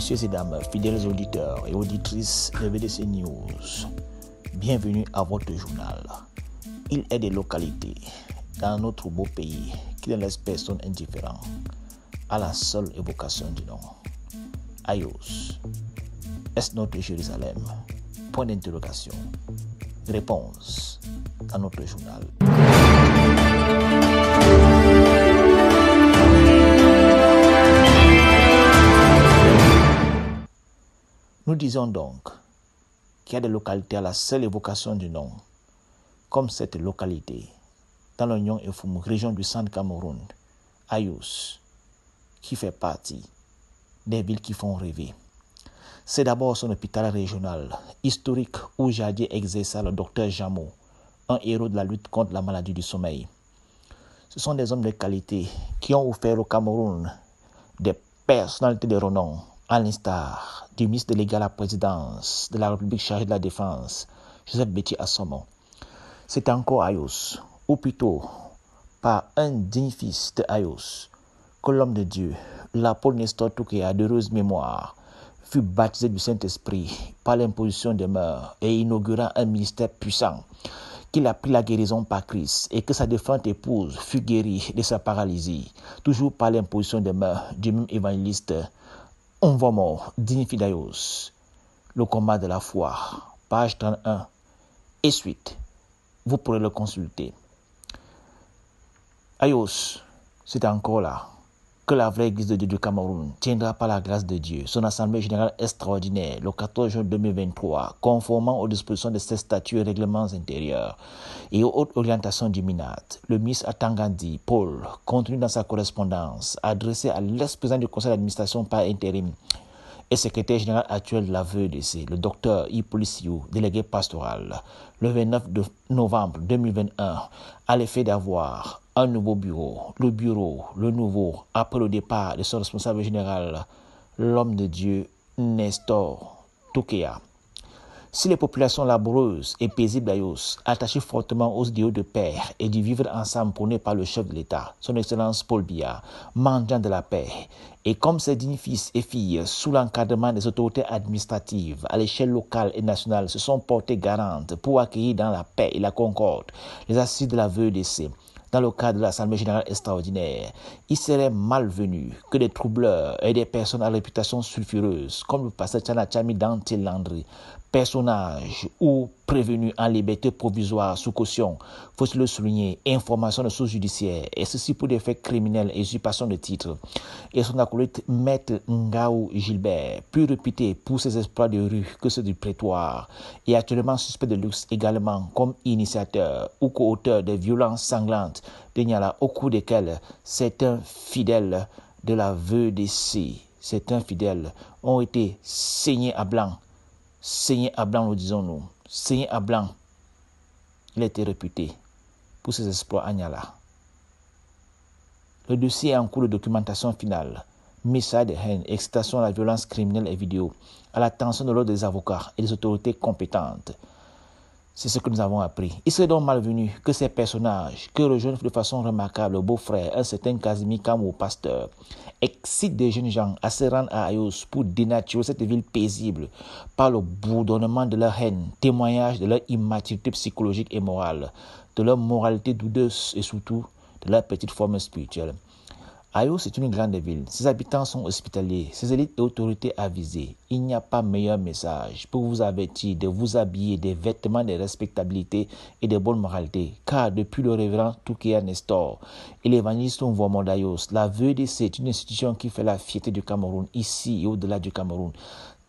Messieurs et dames, fidèles auditeurs et auditrices de VDC News, bienvenue à votre journal. Il est des localités dans notre beau pays qui ne laissent personne indifférent à la seule évocation du nom. Ayos, est-ce notre Jérusalem? Point d'interrogation. Réponse dans notre journal. Nous disons donc qu'il y a des localités à la seule évocation du nom, comme cette localité dans l'Oignon et Foumou, région du centre Cameroun, Ayos, qui fait partie des villes qui font rêver. C'est d'abord son hôpital régional, historique, où jadis exerça le docteur Jameau, un héros de la lutte contre la maladie du sommeil. Ce sont des hommes de qualité qui ont offert au Cameroun des personnalités de renom, à l'instar du ministre délégué à la présidence de la République chargé de la Défense, Joseph Betty Assomo. C'est encore Ayos, ou plutôt par un digne fils de Ayos, que l'homme de Dieu, l'apôtre Nestor Toukéa d'heureuse mémoire, fut baptisé du Saint-Esprit par l'imposition des mœurs et inaugura un ministère puissant, qu'il a pris la guérison par Christ et que sa défunte épouse fut guérie de sa paralysie, toujours par l'imposition des mœurs du même évangéliste. On va mort, digne Fidayos, le combat de la foi, page 31 et suite. Vous pourrez le consulter. Ayos, c'est encore là que la vraie Église de Dieu du Cameroun tiendra par la grâce de Dieu son assemblée générale extraordinaire le 14 juin 2023, conformément aux dispositions de ses statuts et règlements intérieurs et aux hautes orientations du MINAT. Le ministre Atangandi Paul, contenu dans sa correspondance adressée à l'ex-président du conseil d'administration par intérim et secrétaire général actuel de la VEDC, le docteur Hippolyte Siou, délégué pastoral, le 29 novembre 2021, à l'effet d'avoir un nouveau bureau, le nouveau, après le départ de son responsable général, l'homme de Dieu, Nestor Toukéa. Si les populations laboureuses et paisibles d'Ayos, attachées fortement aux idéaux de paix et du vivre ensemble prôné par le chef de l'État, son Excellence Paul Biya, mendiant de la paix, et comme ses dignes fils et filles, sous l'encadrement des autorités administratives à l'échelle locale et nationale, se sont portés garantes pour accueillir dans la paix et la concorde les assises de la VEDC, dans le cadre de l'Assemblée générale extraordinaire, il serait malvenu que des troubleurs et des personnes à réputation sulfureuse, comme le pasteur Tchana Tchami Dante Landry, personnages ou prévenus en liberté provisoire sous caution, faut-il le souligner, information de sources judiciaires, et ceci pour des faits criminels et usurpation de titres, et son acolyte Maître Ngaou Gilbert, plus réputé pour ses exploits de rue que ceux du prétoire, et actuellement suspect de luxe également comme initiateur ou co-auteur des violences sanglantes de Niala, au cours desquelles certains fidèles de la VEDC, ont été saignés à blanc, nous disons-nous, saignés à blanc. Il a été réputé pour ses exploits à Niala. Le dossier est en cours de documentation finale. Message de haine, excitation à la violence criminelle et vidéo, à l'attention de l'ordre des avocats et des autorités compétentes. C'est ce que nous avons appris. Il serait donc malvenu que ces personnages, que rejoignent de façon remarquable le beau-frère, un certain Casimir Kamou, pasteur, excitent des jeunes gens à se rendre à Ayos pour dénaturer cette ville paisible par le bourdonnement de leur haine, témoignage de leur immaturité psychologique et morale, de leur moralité douteuse et surtout de leur petite forme spirituelle. Ayos est une grande ville. Ses habitants sont hospitaliers, ses élites et autorités avisées. Il n'y a pas meilleur message pour vous avertir de vous habiller des vêtements de respectabilité et de bonne moralité. Car depuis le révérend Toukéa Nestor et l'évangéliste Nvomo d'Ayos, la VEDC est une institution qui fait la fierté du Cameroun, ici et au-delà du Cameroun,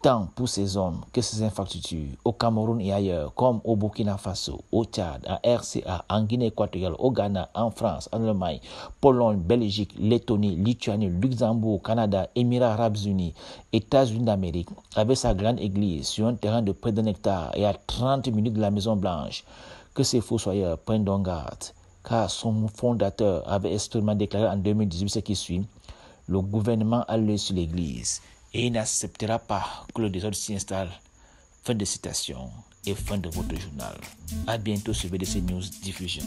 tant pour ses hommes que ses infrastructures, au Cameroun et ailleurs, comme au Burkina Faso, au Tchad, à RCA, en Guinée équatoriale, au Ghana, en France, en Allemagne, Pologne, Belgique, Lettonie, Lituanie, Luxembourg, Canada, Émirats arabes unis, États-Unis d'Amérique, avec sa grande église sur un terrain de près d'un hectare et à 30 minutes de la Maison Blanche. Que ces fossoyeurs prennent donc garde, car son fondateur avait extrêmement déclaré en 2018 ce qui suit: le gouvernement a l'œil sur l'église et il n'acceptera pas que le désordre s'y installe. Fin de citation et fin de votre journal. À bientôt sur VDC News Diffusion.